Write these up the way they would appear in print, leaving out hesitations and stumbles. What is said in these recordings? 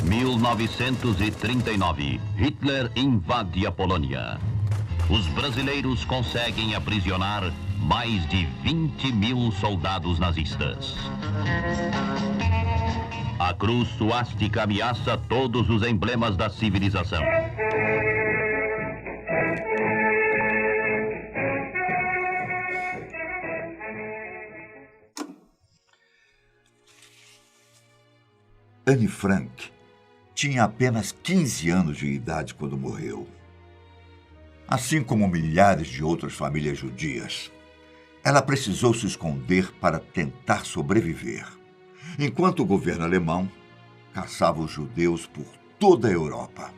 1939, Hitler invade a Polônia. Os brasileiros conseguem aprisionar mais de 20.000 soldados nazistas. A cruz suástica ameaça todos os emblemas da civilização. Anne Frank tinha apenas 15 anos de idade quando morreu. Assim como milhares de outras famílias judias, ela precisou se esconder para tentar sobreviver, enquanto o governo alemão caçava os judeus por toda a Europa.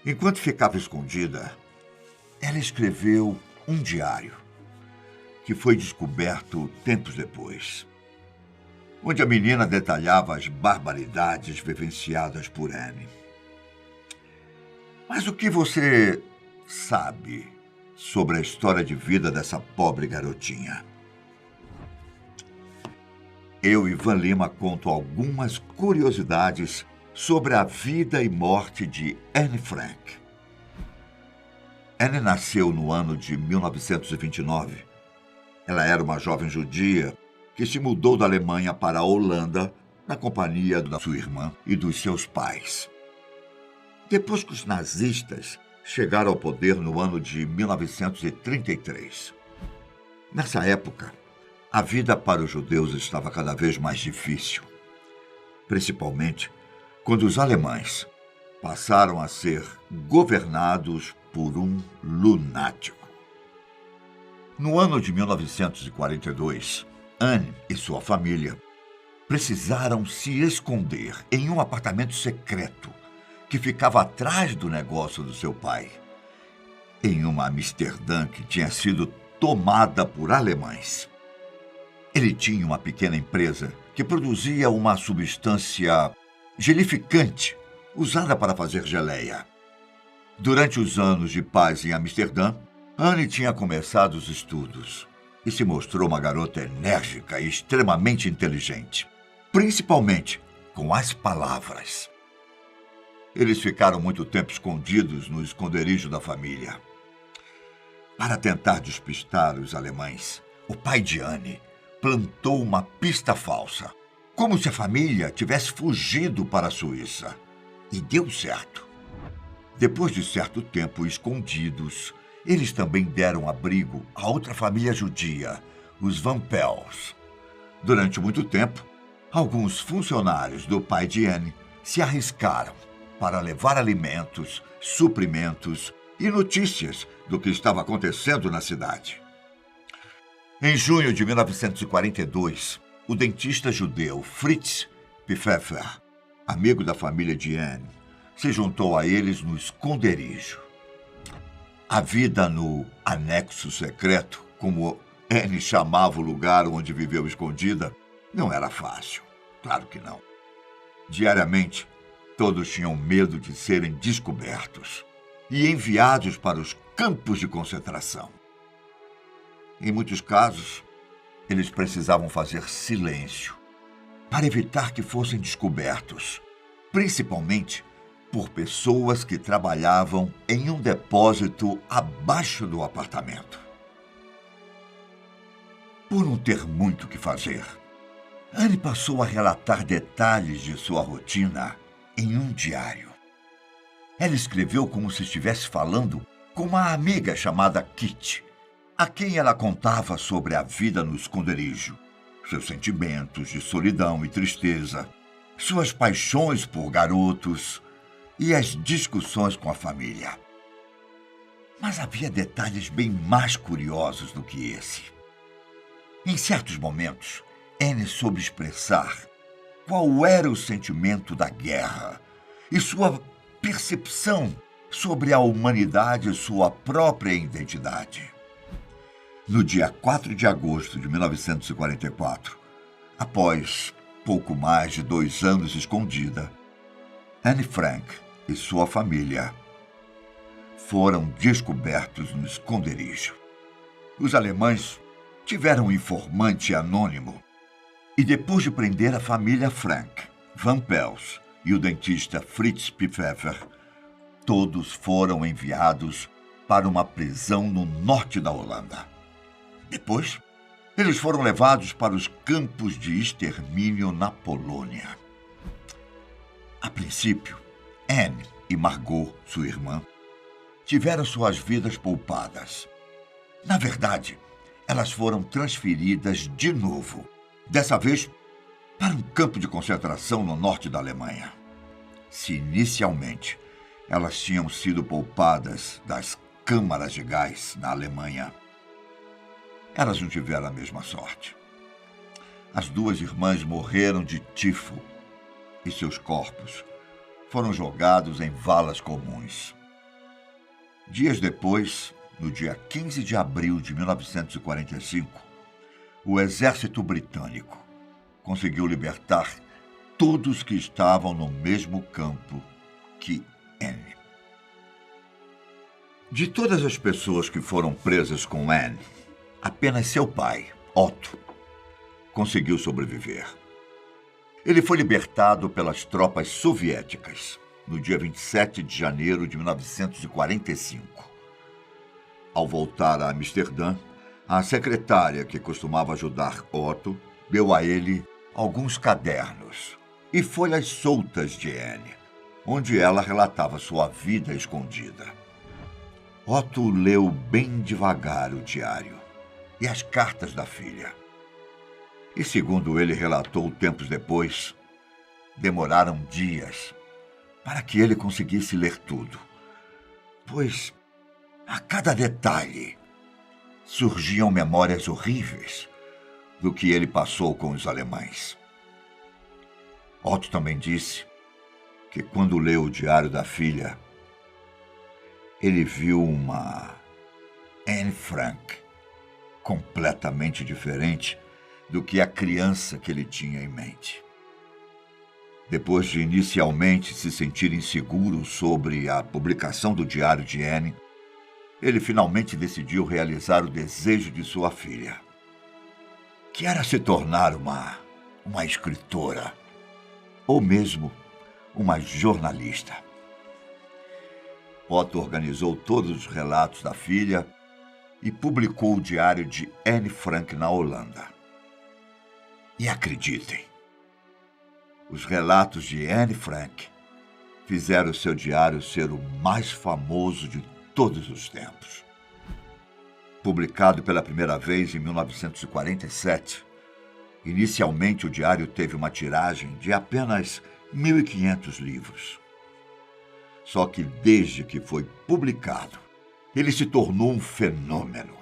Enquanto ficava escondida, ela escreveu um diário, que foi descoberto tempos depois, onde a menina detalhava as barbaridades vivenciadas por Anne. Mas o que você sabe sobre a história de vida dessa pobre garotinha? Eu, Ivan Lima, conto algumas curiosidades sobre a vida e morte de Anne Frank. Anne nasceu no ano de 1929. Ela era uma jovem judia que se mudou da Alemanha para a Holanda na companhia da sua irmã e dos seus pais. Depois que os nazistas chegaram ao poder no ano de 1933. Nessa época, a vida para os judeus estava cada vez mais difícil, principalmente quando os alemães passaram a ser governados por um lunático. No ano de 1942, Anne e sua família precisaram se esconder em um apartamento secreto que ficava atrás do negócio do seu pai, em uma Amsterdã que tinha sido tomada por alemães. Ele tinha uma pequena empresa que produzia uma substância gelificante usada para fazer geleia. Durante os anos de paz em Amsterdã, Anne tinha começado os estudos e se mostrou uma garota enérgica e extremamente inteligente, principalmente com as palavras. Eles ficaram muito tempo escondidos no esconderijo da família. Para tentar despistar os alemães, o pai de Anne plantou uma pista falsa, como se a família tivesse fugido para a Suíça. E deu certo. Depois de certo tempo escondidos, eles também deram abrigo a outra família judia, os Van Pels. Durante muito tempo, alguns funcionários do pai de Anne se arriscaram para levar alimentos, suprimentos e notícias do que estava acontecendo na cidade. Em junho de 1942, o dentista judeu Fritz Pfeffer, amigo da família de Anne, se juntou a eles no esconderijo. A vida no anexo secreto, como Anne chamava o lugar onde viveu escondida, não era fácil. Claro que não. Diariamente, todos tinham medo de serem descobertos e enviados para os campos de concentração. Em muitos casos, eles precisavam fazer silêncio para evitar que fossem descobertos, principalmente por pessoas que trabalhavam em um depósito abaixo do apartamento. Por não ter muito o que fazer, Anne passou a relatar detalhes de sua rotina em um diário. Ela escreveu como se estivesse falando com uma amiga chamada Kitty, a quem ela contava sobre a vida no esconderijo, seus sentimentos de solidão e tristeza, suas paixões por garotos e as discussões com a família. Mas havia detalhes bem mais curiosos do que esse. Em certos momentos, Anne soube expressar qual era o sentimento da guerra e sua percepção sobre a humanidade e sua própria identidade. No dia 4 de agosto de 1944, após pouco mais de 2 anos escondida, Anne Frank e sua família foram descobertos no esconderijo. Os alemães tiveram um informante anônimo e, depois de prender a família Frank, Van Pels e o dentista Fritz Pfeffer, todos foram enviados para uma prisão no norte da Holanda. Depois, eles foram levados para os campos de extermínio na Polônia. A princípio, Anne e Margot, sua irmã, tiveram suas vidas poupadas. Na verdade, elas foram transferidas de novo, dessa vez para um campo de concentração no norte da Alemanha. Se inicialmente elas tinham sido poupadas das câmaras de gás na Alemanha, elas não tiveram a mesma sorte. As duas irmãs morreram de tifo e seus corpos foram jogados em valas comuns. Dias depois, no dia 15 de abril de 1945, o exército britânico conseguiu libertar todos que estavam no mesmo campo que Anne. De todas as pessoas que foram presas com Anne, apenas seu pai, Otto, conseguiu sobreviver. Ele foi libertado pelas tropas soviéticas no dia 27 de janeiro de 1945. Ao voltar a Amsterdã, a secretária que costumava ajudar Otto deu a ele alguns cadernos e folhas soltas de Anne, onde ela relatava sua vida escondida. Otto leu bem devagar o diário e as cartas da filha. E, segundo ele relatou tempos depois, demoraram dias para que ele conseguisse ler tudo, pois a cada detalhe surgiam memórias horríveis do que ele passou com os alemães. Otto também disse que, quando leu o diário da filha, ele viu uma Anne Frank completamente diferente do que a criança que ele tinha em mente. Depois de inicialmente se sentir inseguro sobre a publicação do diário de Anne, ele finalmente decidiu realizar o desejo de sua filha, que era se tornar uma escritora, ou mesmo uma jornalista. Otto organizou todos os relatos da filha e publicou o diário de Anne Frank na Holanda. E acreditem, os relatos de Anne Frank fizeram seu diário ser o mais famoso de todos os tempos. Publicado pela primeira vez em 1947, inicialmente o diário teve uma tiragem de apenas 1.500 livros. Só que desde que foi publicado, ele se tornou um fenômeno.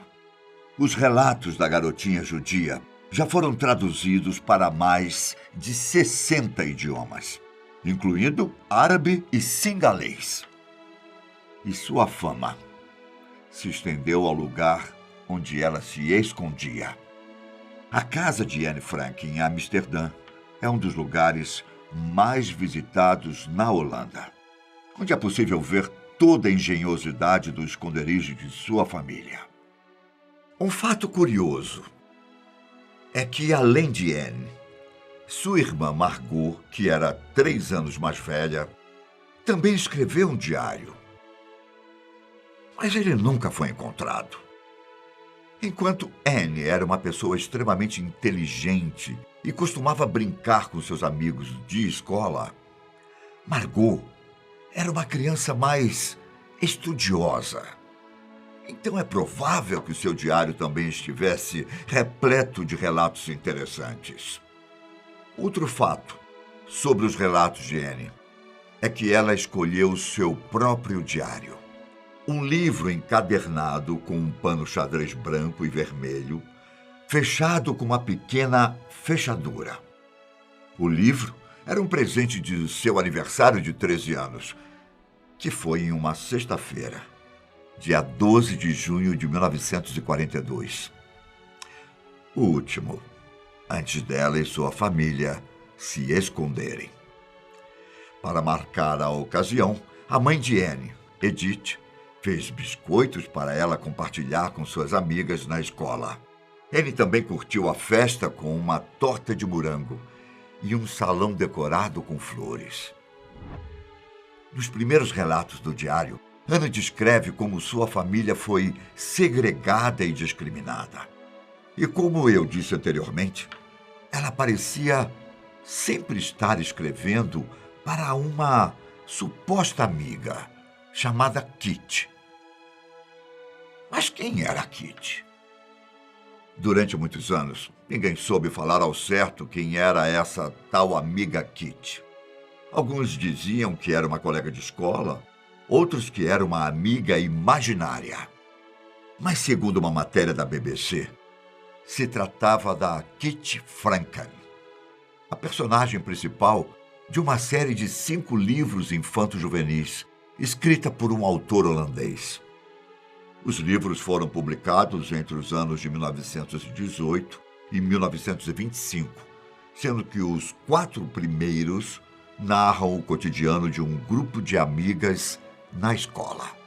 Os relatos da garotinha judia já foram traduzidos para mais de 60 idiomas, incluindo árabe e singalês. E sua fama se estendeu ao lugar onde ela se escondia. A casa de Anne Frank, em Amsterdã, é um dos lugares mais visitados na Holanda, onde é possível ver toda a engenhosidade do esconderijo de sua família. Um fato curioso é que, além de Anne, sua irmã Margot, que era 3 anos mais velha, também escreveu um diário. Mas ele nunca foi encontrado. Enquanto Anne era uma pessoa extremamente inteligente e costumava brincar com seus amigos de escola, Margot era uma criança mais estudiosa. Então é provável que o seu diário também estivesse repleto de relatos interessantes. Outro fato sobre os relatos de Anne é que ela escolheu o seu próprio diário. Um livro encadernado com um pano xadrez branco e vermelho, fechado com uma pequena fechadura. O livro era um presente de seu aniversário de 13 anos, que foi em uma sexta-feira, dia 12 de junho de 1942. O último, antes dela e sua família se esconderem. Para marcar a ocasião, a mãe de Anne, Edith, fez biscoitos para ela compartilhar com suas amigas na escola. Anne também curtiu a festa com uma torta de morango e um salão decorado com flores. Nos primeiros relatos do diário, Ana descreve como sua família foi segregada e discriminada. E como eu disse anteriormente, ela parecia sempre estar escrevendo para uma suposta amiga chamada Kitty. Mas quem era Kitty? Durante muitos anos, ninguém soube falar ao certo quem era essa tal amiga Kitty. Alguns diziam que era uma colega de escola, outros que era uma amiga imaginária. Mas, segundo uma matéria da BBC, se tratava da Kitty Franken, a personagem principal de uma série de 5 livros infanto-juvenis, escrita por um autor holandês. Os livros foram publicados entre os anos de 1918 e 1925, sendo que os 4 primeiros narram o cotidiano de um grupo de amigas na escola.